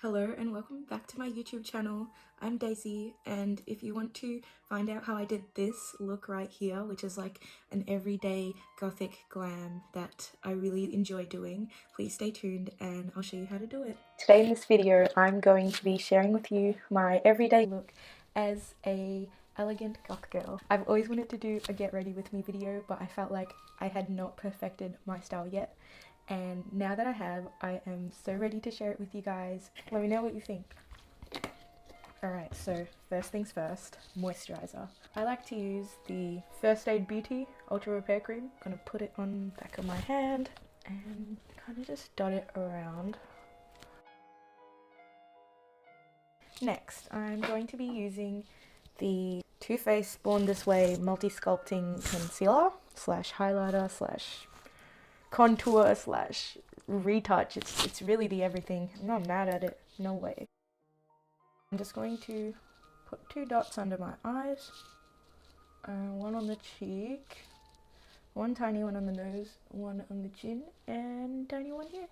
Hello and welcome back to my YouTube channel. I'm Daisy, and if you want to find out how I did this look right here, which is like an everyday gothic glam that I really enjoy doing, please stay tuned and I'll show you how to do it. Today in this video I'm going to be sharing with you my everyday look as a elegant goth girl. I've always wanted to do a get ready with me video, but I felt like I had not perfected my style yet. And now that I have, I am so ready to share it with you guys. Let me know what you think. Alright, so first things first, moisturizer. I like to use the First Aid Beauty Ultra Repair Cream. I'm gonna put it on the back of my hand and kind of just dot it around. Next, I'm going to be using the Too Faced Born This Way Multi-Sculpting Concealer slash highlighter slash contour slash retouch. It's really the everything. I'm not mad at it, no way. I'm just going to put 2 dots under my eyes, one on the cheek, one tiny one on the nose, one on the chin, and tiny one here.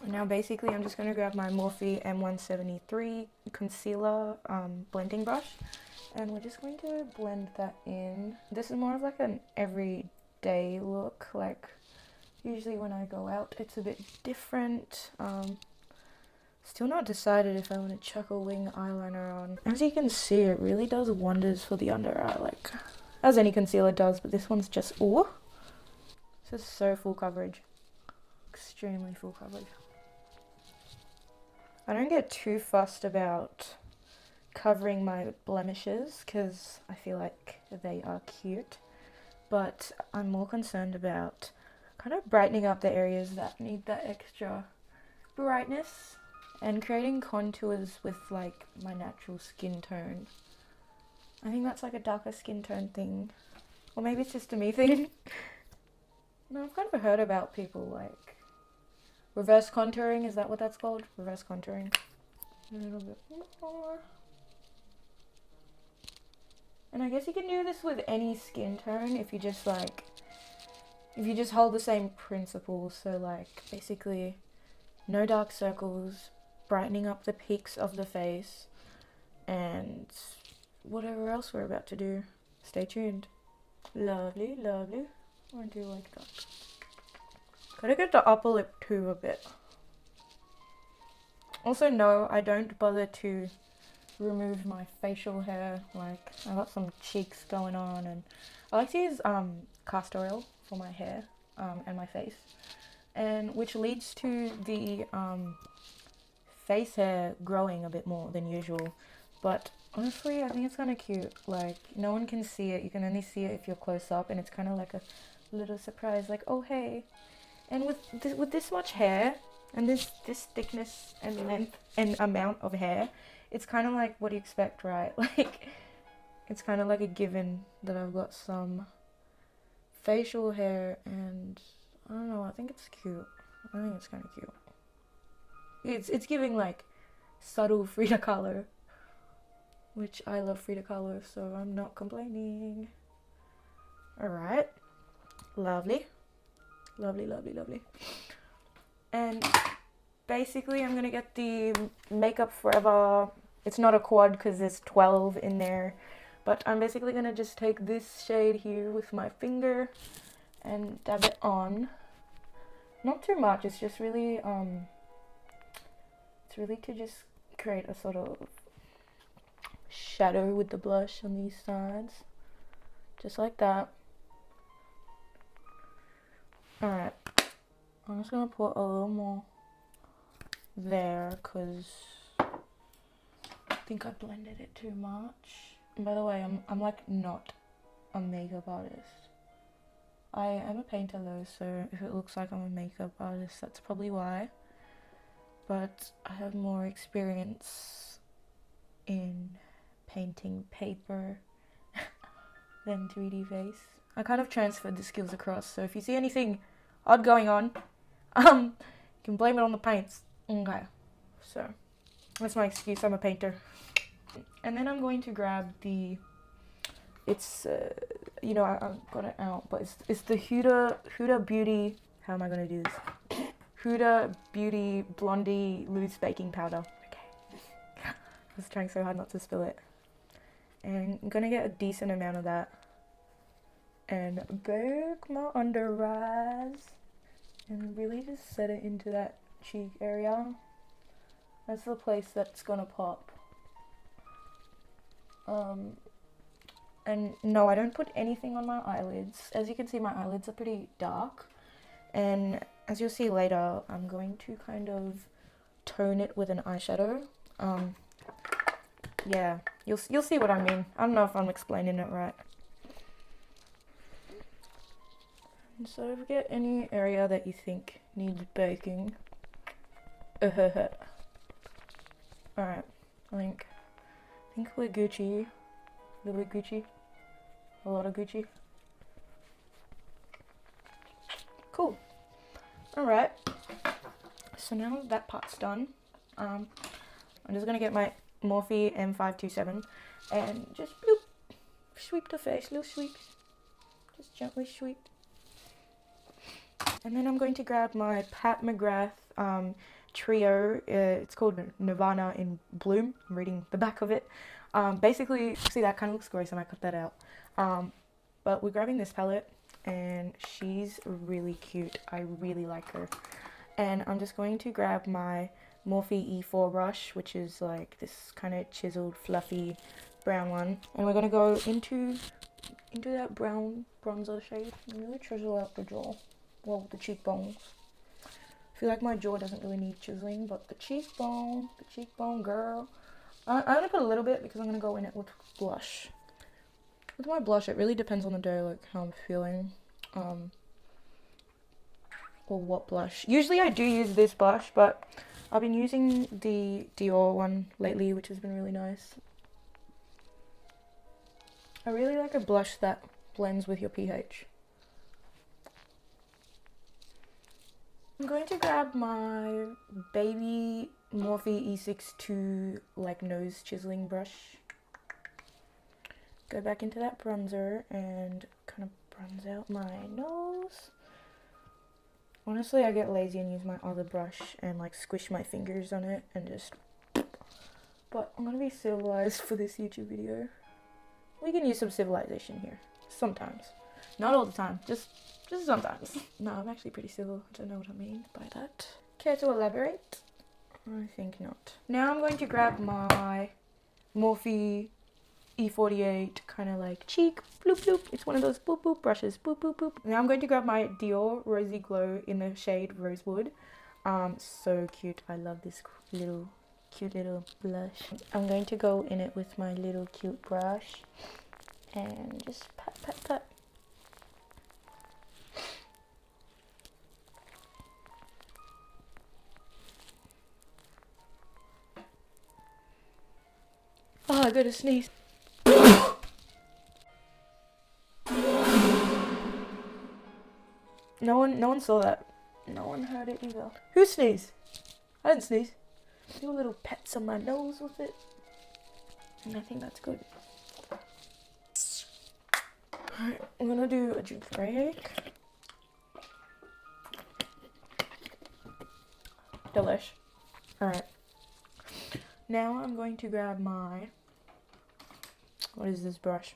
And now basically I'm just going to grab my Morphe M173 concealer blending brush, and we're just going to blend that in. This is more of like an everyday look. Like usually when I go out it's a bit different. Still not decided if I want to chuck a wing eyeliner on. As you can see, it really does wonders for the under eye, like as any concealer does, but this one's just this is so full coverage, extremely full coverage. I don't get too fussed about covering my blemishes because I feel like they are cute, but I'm more concerned about kind of brightening up the areas that need that extra brightness and creating contours with like my natural skin tone. I think that's like a darker skin tone thing, or maybe it's just a me thing. No, I've kind of heard about people like reverse contouring. Is that what that's called? Reverse contouring. A little bit more. And I guess you can do this with any skin tone if you just hold the same principles. So like basically no dark circles, brightening up the peaks of the face, and whatever else we're about to do. Stay tuned. Lovely, lovely. I do like that. Gotta get the upper lip too a bit. Also, no, I don't bother to remove my facial hair. Like, I got some cheeks going on, and I like to use castor oil for my hair and my face, and which leads to the face hair growing a bit more than usual. But honestly, I think it's kind of cute. Like, no one can see it. You can only see it if you're close up, and it's kind of like a little surprise, like, oh hey. And with this much hair and this thickness and length and amount of hair, it's kind of like what do you expect, right? Like, it's kind of like a given that I've got some facial hair, and I don't know, I think it's cute. I think it's kind of cute. It's giving like subtle Frida Kahlo, which I love Frida Kahlo, so I'm not complaining. Alright, lovely. Lovely, lovely, lovely. And basically I'm gonna get the Makeup Forever. It's not a quad because there's 12 in there, but I'm basically gonna just take this shade here with my finger and dab it on. Not too much, it's just really to just create a sort of shadow with the blush on these sides, just like that. Alright, I'm just gonna put a little more there because I think I blended it too much. And by the way, I'm like not a makeup artist. I am a painter though, so if it looks like I'm a makeup artist, that's probably why. But I have more experience in painting paper than 3D face. I kind of transferred the skills across, so if you see anything odd going on, you can blame it on the paints. Okay, so that's my excuse, I'm a painter. And then I'm going to grab the, it's, you know, I've got it out, but it's the Huda Beauty, how am I going to do this? Huda Beauty Blondie Loose Baking Powder. Okay. I was trying so hard not to spill it. And I'm gonna get a decent amount of that. And bake my under eyes. And really just set it into that cheek area. That's the place that's gonna pop. And no, I don't put anything on my eyelids. As you can see, my eyelids are pretty dark. And as you'll see later, I'm going to kind of tone it with an eyeshadow. Yeah, you'll see what I mean. I don't know if I'm explaining it right. And so get any area that you think needs baking. Alright, I think we're Gucci. A little bit Gucci. A lot of Gucci. Cool. Alright. So now that part's done, I'm just gonna get my Morphe M527 and just bloop, sweep the face, little sweeps. Just gently sweep. And then I'm going to grab my Pat McGrath trio. It's called Nirvana in Bloom. I'm reading the back of it. Basically, see, that kind of looks gross and I cut that out. But we're grabbing this palette and she's really cute. I really like her. And I'm just going to grab my Morphe E4 brush, which is like this kind of chiseled, fluffy brown one. And we're going to go into that brown bronzer shade and really chisel out the jaw. Well, the cheekbones. I feel like my jaw doesn't really need chiseling, but the cheekbone girl. I'm going to put a little bit because I'm going to go in it with blush. With my blush, it really depends on the day, like how I'm feeling. Or what blush. Usually I do use this blush, but I've been using the Dior one lately, which has been really nice. I really like a blush that blends with your pH. I'm going to grab my baby Morphe E62 like nose chiseling brush. Go back into that bronzer and kind of bronze out my nose. Honestly, I get lazy and use my other brush and like squish my fingers on it and just... But I'm gonna be civilized for this YouTube video. We can use some civilization here. Sometimes. Not all the time. Just sometimes. No, I'm actually pretty civil. I don't know what I mean by that. Care to elaborate? I think not. Now I'm going to grab my Morphe E48 kind of like cheek bloop bloop. It's one of those boop boop brushes. Boop boop boop. Now I'm going to grab my Dior Rosy Glow in the shade Rosewood. So cute. I love this cute little blush. I'm going to go in it with my little cute brush and just pat pat pat. Oh, I gotta sneeze. No one saw that. No one heard it either. Who sneezed? I didn't sneeze. Do a little pets on my nose with it. And I think that's good. Alright, I'm gonna do a drink break. Delish. Alright. Now I'm going to grab my... What is this brush?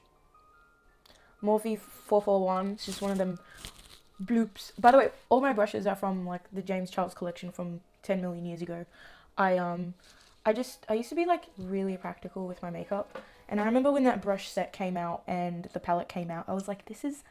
Morphe 441. It's just one of them bloops. By the way, all my brushes are from like the James Charles collection from 10 million years ago. I used to be like really practical with my makeup, and I remember when that brush set came out and the palette came out, I was like, this is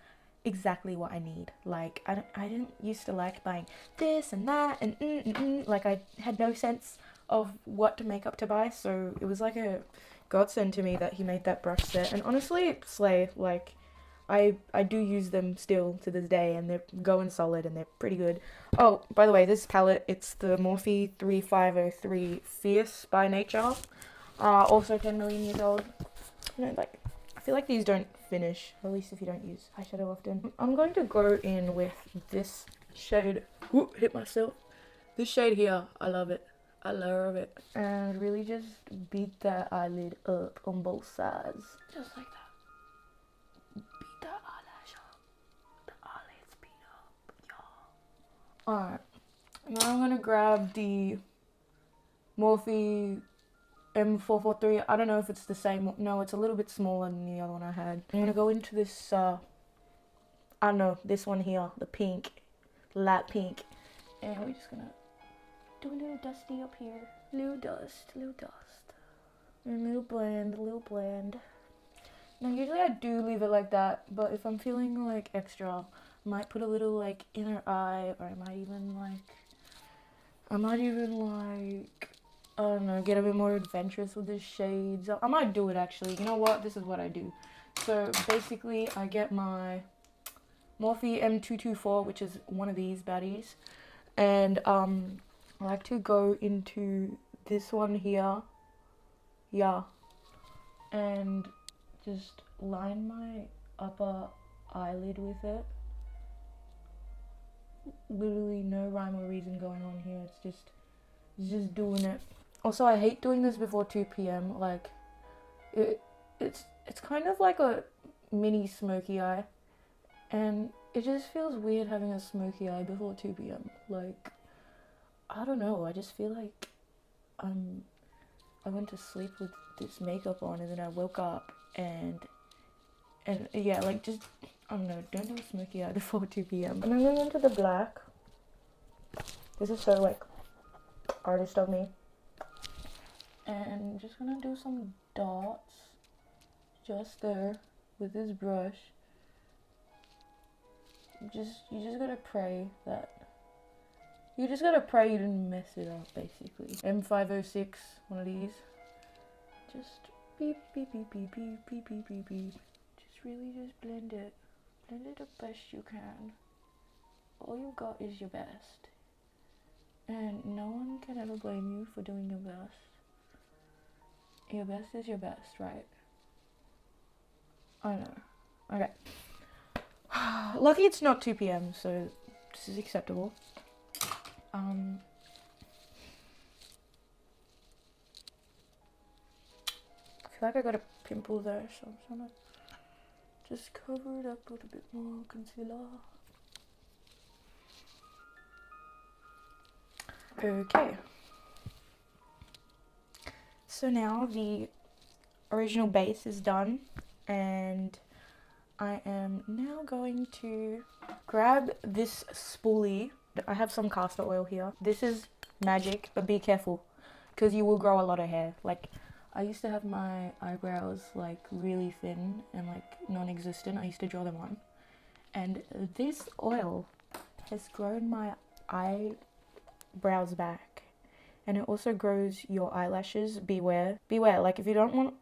exactly what I need. Like I didn't used to like buying this and that and like I had no sense of what makeup to buy, so it was like a godsend to me that he made that brush set. And honestly, slay. Like I do use them still to this day, and they're going solid and they're pretty good. Oh, by the way, this palette, it's the Morphe 3503 Fierce by Nature. Also 10 million years old. You know, like, I feel like these don't finish, at least if you don't use eyeshadow often. I'm going to go in with this shade. Ooh, hit myself. This shade here, I love it. I love it. And really just beat that eyelid up on both sides. Just like that. Beat that eyelash up. The eyelids beat up, y'all. Alright. Now I'm gonna grab the Morphe M443. I don't know if it's the same. No, it's a little bit smaller than the other one I had. I'm gonna go into this, I don't know, this one here, the pink, light pink. And we're just gonna do a little dusty up here. Little dust. And a little blend. Now usually I do leave it like that, but if I'm feeling like extra, I might put a little like inner eye, or I might even like, I don't know, get a bit more adventurous with the shades. I might do it actually. You know what? This is what I do. So basically I get my Morphe M224, which is one of these baddies. And I like to go into this one here. Yeah. And just line my upper eyelid with it. Literally no rhyme or reason going on here. It's just doing it. Also, I hate doing this before 2 p.m. Like, it's kind of like a mini smoky eye, and it just feels weird having a smoky eye before 2 p.m. Like, I don't know. I just feel like I went to sleep with this makeup on, and then I woke up and yeah, like just I don't know. Don't do a smoky eye before 2 p.m. And I'm going into the black. This is so like artist of me. And just gonna do some dots just there with this brush. You just gotta pray you didn't mess it up, basically. M506, one of these. Just beep beep beep beep beep beep beep beep beep. Just really just blend it the best you can. All you got is your best, and no one can ever blame you for doing your best. Your best is your best, right? I know. Okay. Lucky it's not 2 p.m, so this is acceptable. I feel like I got a pimple there, so I'm trying to just cover it up with a bit more concealer. Okay. So now the original base is done, and I am now going to grab this spoolie. I have some castor oil here. This is magic, but be careful because you will grow a lot of hair. Like, I used to have my eyebrows like really thin and like non-existent. I used to draw them on, and this oil has grown my eyebrows back, and it also grows your eyelashes. Beware, like if you don't want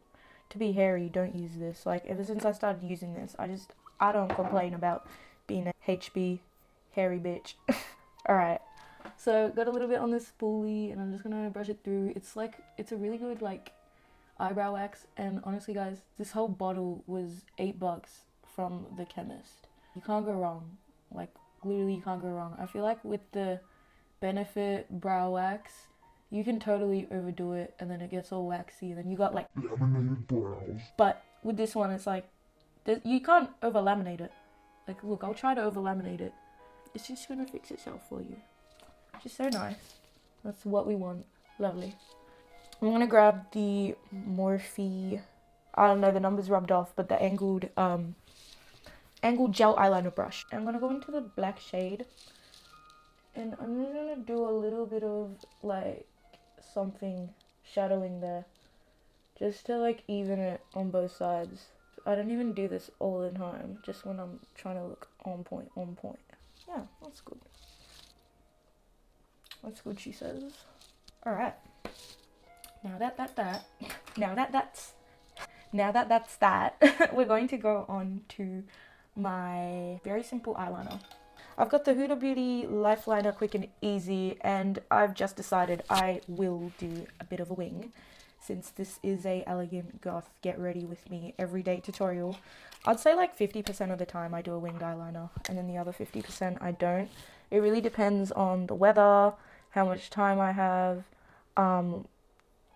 to be hairy, don't use this. Like, ever since I started using this, I don't complain about being a HB hairy bitch. Alright, so got a little bit on this spoolie, and I'm just gonna brush it through. It's a really good like eyebrow wax, and honestly guys, this whole bottle was $8 from the chemist. You can't go wrong. Like, literally you can't go wrong. I feel like with the Benefit brow wax, you can totally overdo it, and then it gets all waxy, and then you got like laminated brows. But with this one, it's like you can't over laminate it. Like, look, I'll try to over laminate it. It's just gonna fix itself for you. Just so nice. That's what we want. Lovely. I'm gonna grab the Morphe, I don't know, the numbers rubbed off, but the angled gel eyeliner brush. I'm gonna go into the black shade, and I'm just gonna do a little bit of like something shadowing there, just to like even it on both sides. I don't even do this all the time, just when I'm trying to look on point. Yeah, that's good. That's good, she says. Alright. Now that's that, we're going to go on to my very simple eyeliner. I've got the Huda Beauty Lifeliner Quick and Easy, and I've just decided I will do a bit of a wing, since this is a elegant goth get ready with me everyday tutorial. I'd say like 50% of the time I do a winged eyeliner, and then the other 50% I don't. It really depends on the weather, how much time I have,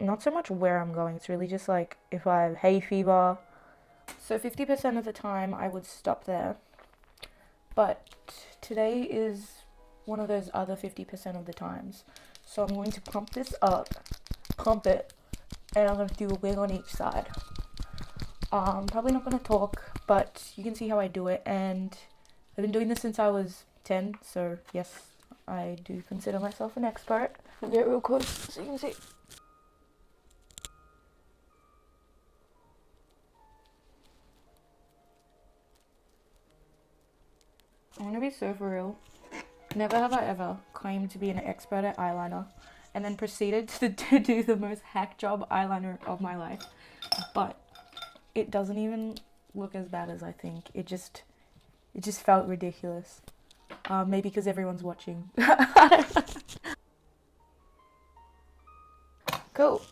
not so much where I'm going. It's really just like if I have hay fever. So 50% of the time I would stop there. But today is one of those other 50% of the times. So I'm going to pump this up, pump it, and I'm going to do a wig on each side. Probably not going to talk, but you can see how I do it, and I've been doing this since I was 10, so yes, I do consider myself an expert. I'll get real close so you can see. I'm gonna be so for real. Never have I ever claimed to be an expert at eyeliner and then proceeded to do the most hack job eyeliner of my life. But it doesn't even look as bad as I think. It just felt ridiculous. Maybe because everyone's watching. Cool.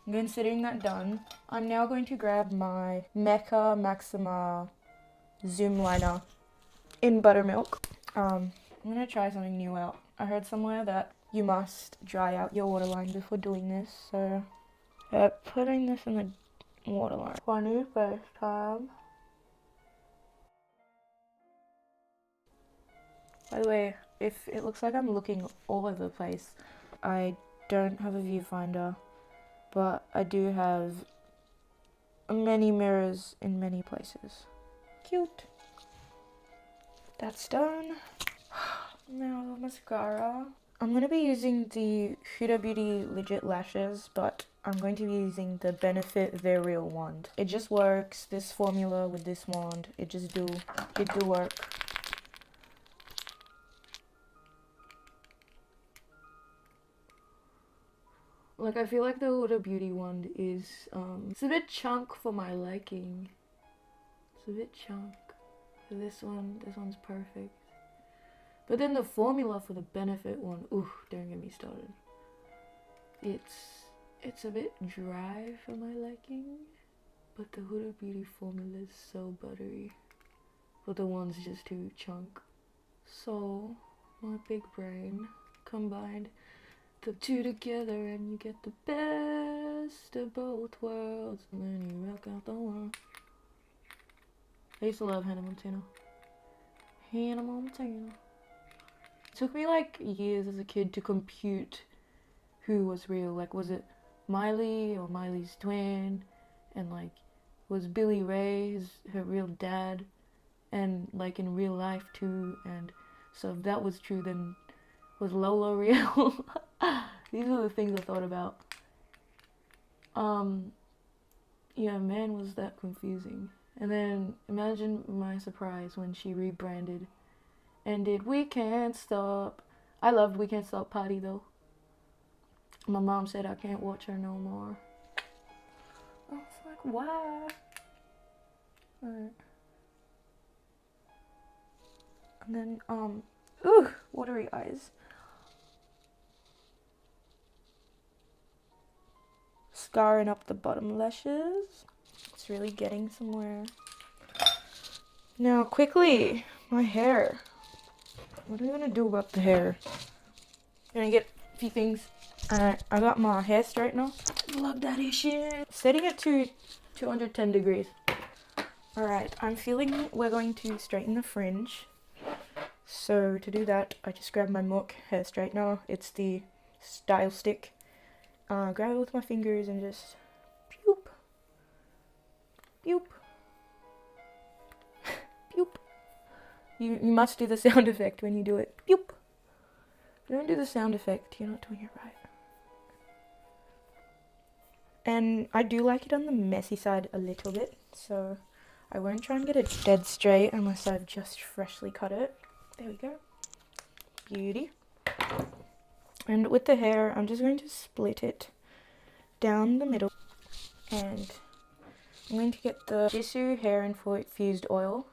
I'm considering that done. I'm now going to grab my Mecca Maxima Zoom liner in buttermilk. I'm gonna try something new out. I heard somewhere that you must dry out your waterline before doing this, so putting this in the waterline. Funny first time. By the way, if it looks like I'm looking all over the place, I don't have a viewfinder, but I do have many mirrors in many places. Cute. That's done. Now mascara. I'm going to be using the Huda Beauty Legit Lashes, but I'm going to be using the Benefit Their Real wand. It just works. This formula with this wand, it do work. Like, I feel like the Huda Beauty wand is, it's a bit chunk for my liking. It's a bit chunk. For this one's perfect. But then the formula for the Benefit one, ooh, don't get me started. It's a bit dry for my liking, but the Huda Beauty formula is so buttery. But the one's just too chunk. So, my big brain combined the two together and you get the best of both worlds. And then you rock out the world. I used to love Hannah Montana. Hannah Montana. It took me like years as a kid to compute who was real. Like, was it Miley or Miley's twin? And like, was Billy Ray her real dad? And like in real life too. And so if that was true, then was Lola real? These are the things I thought about. Yeah, man, was that confusing. And then imagine my surprise when she rebranded and did We Can't Stop. I loved We Can't Stop Party though. My mom said I can't watch her no more. I was like, why? Alright. And then, ooh, watery eyes. Scarring up the bottom lashes. It's really getting somewhere. Now, quickly, my hair. What are we gonna do about the hair? Gonna get a few things. I got my hair straightener. Love that shit. Setting it to 210 degrees. Alright, I'm feeling we're going to straighten the fringe. So to do that, I just grab my Mook hair straightener. It's the Style Stick. Grab it with my fingers and just pew, pew, pew. You must do the sound effect when you do it. Pew. If you don't do the sound effect, you're not doing it right. And I do like it on the messy side a little bit, so I won't try and get it dead straight unless I've just freshly cut it. There we go. Beauty. And with the hair, I'm just going to split it down the middle. And I'm going to get the Jisoo Hair Infused Oil.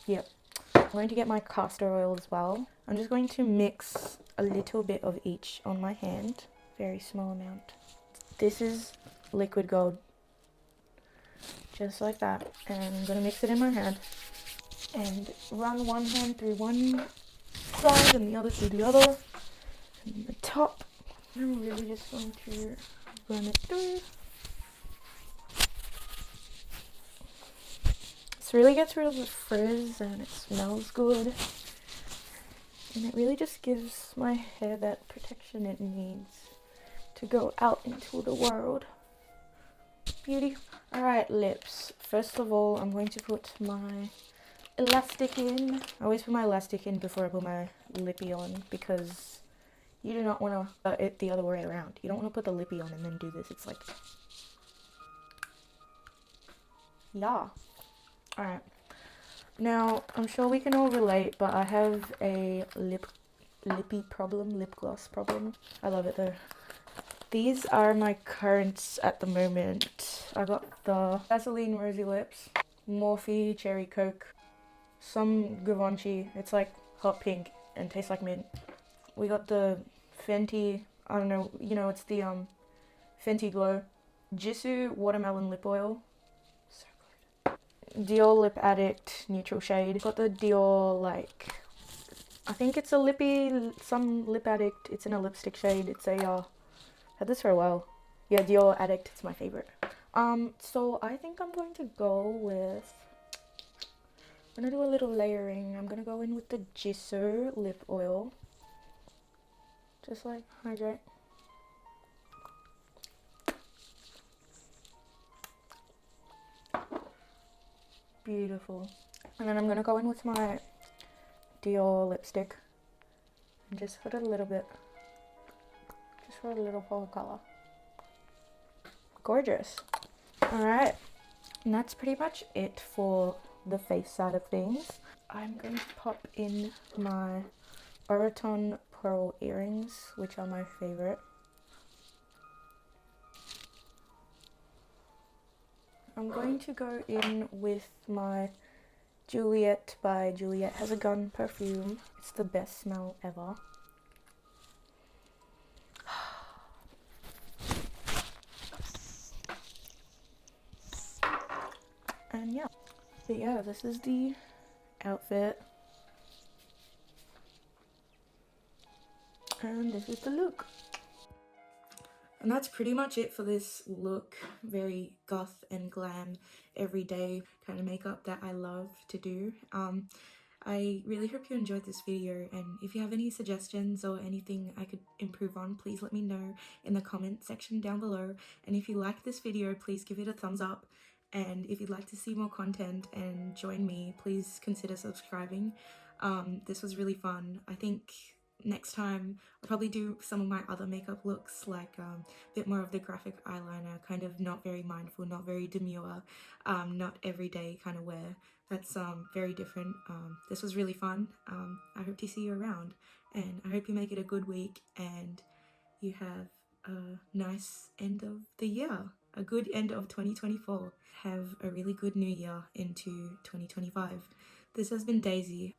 Yep. I'm going to get my castor oil as well. I'm just going to mix a little bit of each on my hand. Very small amount. This is liquid gold. Just like that. And I'm going to mix it in my hand. And run one hand through one side and the other through the other. And the top. I'm really just going to run it through. This really gets rid of the frizz and it smells good. And it really just gives my hair that protection it needs to go out into the world. Beauty. Alright, lips. First of all, I'm going to put my elastic in. I always put my elastic in before I put my lippy on because you do not want to it the other way around. You don't want to put the lippy on and then do this. It's like, yeah. Alright. Now, I'm sure we can all relate, but I have a lippy problem, lip gloss problem. I love it though. These are my currents at the moment. I got the Vaseline Rosy Lips, Morphe Cherry Coke, some Givenchy. It's like hot pink and tastes like mint. We got the Fenty, I don't know, you know, it's the Fenty Glow, Jisoo Watermelon Lip Oil. So good. Dior Lip Addict Neutral Shade. Got the Dior, like, I think it's a lippy, some Lip Addict. It's in a lipstick shade. It's a, had this for a while. Yeah, Dior Addict, it's my favorite. So I think I'm going to go with, I'm gonna do a little layering. I'm gonna go in with the Jisoo Lip Oil. Just like hydrate. Beautiful. And then I'm gonna go in with my Dior lipstick and just put a little bit, just for a little fall color. Gorgeous. Alright, and that's pretty much it for the face side of things. I'm going to pop in my Oroton pearl earrings, which are my favorite. I'm going to go in with my Juliet by Juliet Has a Gun perfume. It's the best smell ever. And yeah, but yeah, this is the outfit. And this is the look. And that's pretty much it for this look. Very goth and glam, everyday kind of makeup that I love to do. I really hope you enjoyed this video, and if you have any suggestions or anything I could improve on, please let me know in the comment section down below. And if you like this video, please give it a thumbs up. And if you'd like to see more content and join me, please consider subscribing. This was really fun. I think next time I'll probably do some of my other makeup looks, like a bit more of the graphic eyeliner, kind of not very mindful, not very demure, not everyday kind of wear. That's very different. This was really fun. I hope to see you around, and I hope you make it a good week and you have a nice end of the year, a good end of 2024. Have a really good new year into 2025. This has been Daisy.